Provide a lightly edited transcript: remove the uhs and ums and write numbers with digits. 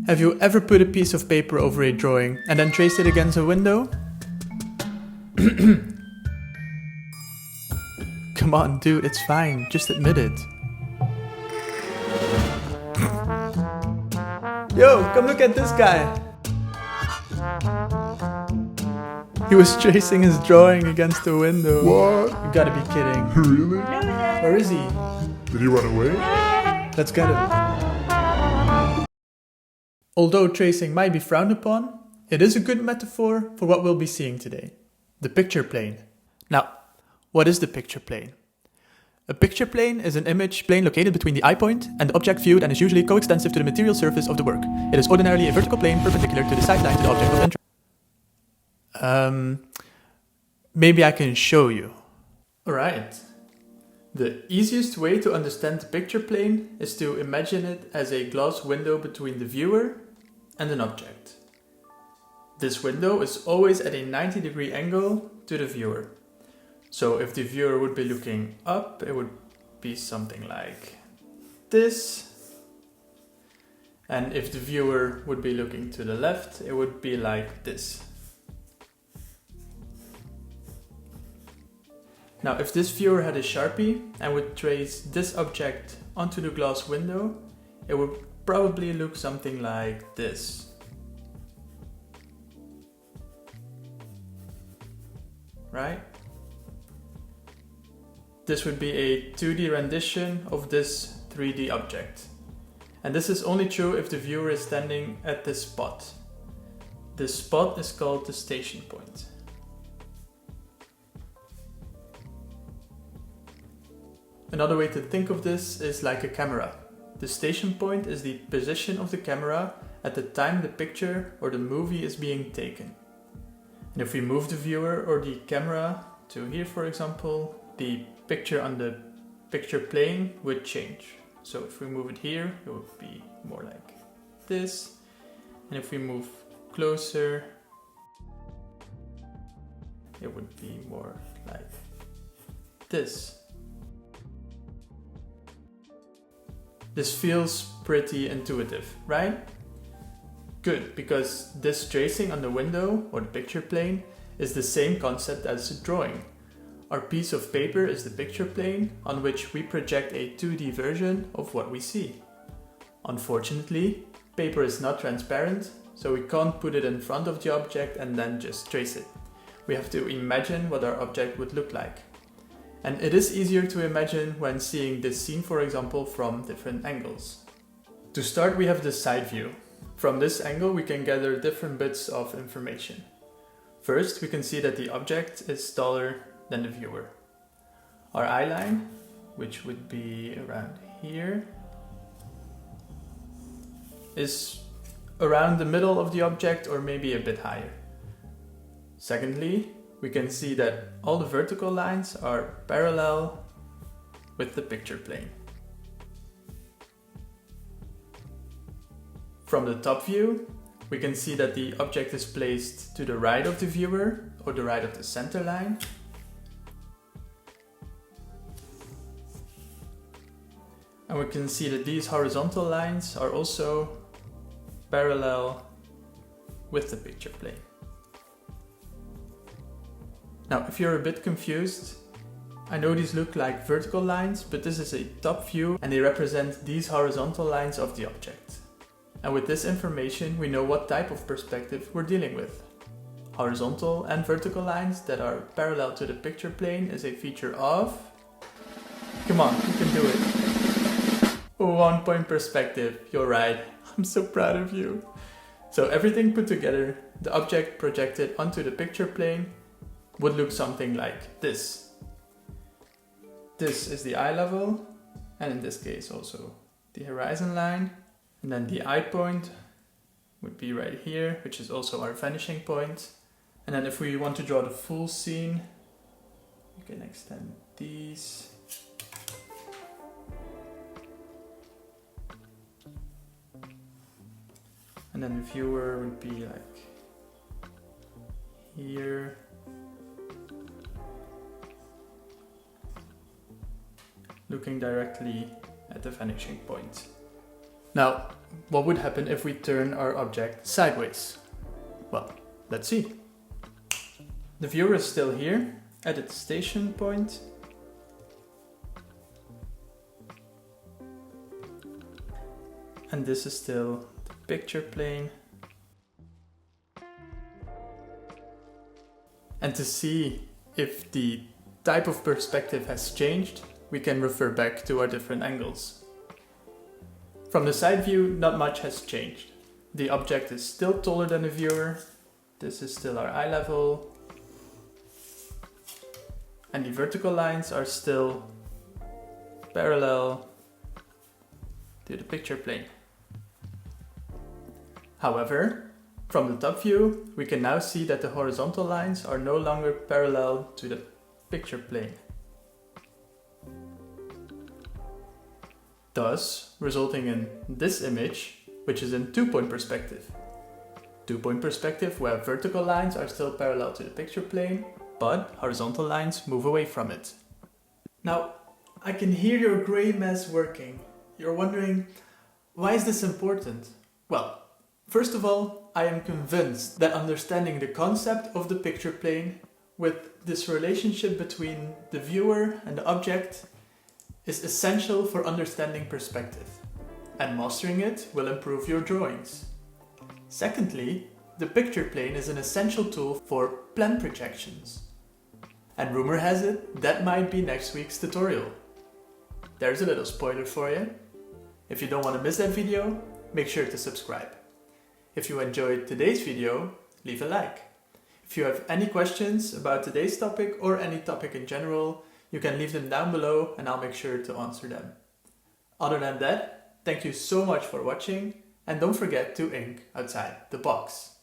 Have you ever put a piece of paper over a drawing and then traced it against a window? Come on, dude, it's fine. Just admit it. Yo, come look at this guy. He was tracing his drawing against the window. What? You gotta be kidding. Really? Where is he? Did he run away? Let's get him. Although tracing might be frowned upon, it is a good metaphor for what we'll be seeing today. The picture plane. Now, what is the picture plane? A picture plane is an image plane located between the eye point and the object viewed and is usually coextensive to the material surface of the work. It is ordinarily a vertical plane perpendicular to the sideline to the object of interest. Maybe I can show you. Alright. The easiest way to understand the picture plane is to imagine it as a glass window between the viewer and an object. This window is always at a 90-degree angle to the viewer. So if the viewer would be looking up, it would be something like this. And if the viewer would be looking to the left, it would be like this. Now, if this viewer had a Sharpie and would trace this object onto the glass window, it would probably look something like this. Right? This would be a 2D rendition of this 3D object. And this is only true if the viewer is standing at this spot. This spot is called the station point. Another way to think of this is like a camera. The station point is the position of the camera at the time the picture or the movie is being taken. And if we move the viewer or the camera to here, for example, the picture on the picture plane would change. So if we move it here, it would be more like this. And if we move closer, it would be more like this. This feels pretty intuitive, right? Good, because this tracing on the window or the picture plane is the same concept as a drawing. Our piece of paper is the picture plane on which we project a 2D version of what we see. Unfortunately, paper is not transparent, so we can't put it in front of the object and then just trace it. We have to imagine what our object would look like. And it is easier to imagine when seeing this scene, for example, from different angles. To start, we have the side view. From this angle, we can gather different bits of information. First, we can see that the object is taller than the viewer. Our eye line, which would be around here, is around the middle of the object or maybe a bit higher. Secondly, we can see that all the vertical lines are parallel with the picture plane. From the top view, we can see that the object is placed to the right of the viewer or the right of the center line. And we can see that these horizontal lines are also parallel with the picture plane. Now, if you're a bit confused, I know these look like vertical lines, but this is a top view and they represent these horizontal lines of the object. And with this information, we know what type of perspective we're dealing with. Horizontal and vertical lines that are parallel to the picture plane is a feature of... Come on, you can do it. 1 point perspective, you're right. I'm so proud of you. So everything put together, the object projected onto the picture plane would look something like this. This is the eye level, and in this case also the horizon line. And then the eye point would be right here, which is also our vanishing point. And then if we want to draw the full scene, you can extend these. And then the viewer would be like here. Looking directly at the vanishing point. Now, what would happen if we turn our object sideways? Well, let's see. The viewer is still here at its station point. And this is still the picture plane. And to see if the type of perspective has changed, we can refer back to our different angles. From the side view, not much has changed. The object is still taller than the viewer. This is still our eye level. And the vertical lines are still parallel to the picture plane. However, from the top view, we can now see that the horizontal lines are no longer parallel to the picture plane. Thus, resulting in this image, which is in two-point perspective. Two-point perspective where vertical lines are still parallel to the picture plane, but horizontal lines move away from it. Now, I can hear your gray mess working. You're wondering, why is this important? Well, first of all, I am convinced that understanding the concept of the picture plane with this relationship between the viewer and the object is essential for understanding perspective, and mastering it will improve your drawings. Secondly, the picture plane is an essential tool for plan projections. And rumor has it, that might be next week's tutorial. There's a little spoiler for you. If you don't want to miss that video, make sure to subscribe. If you enjoyed today's video, leave a like. If you have any questions about today's topic or any topic in general, you can leave them down below and I'll make sure to answer them. Other than that, thank you so much for watching and don't forget to think outside the box.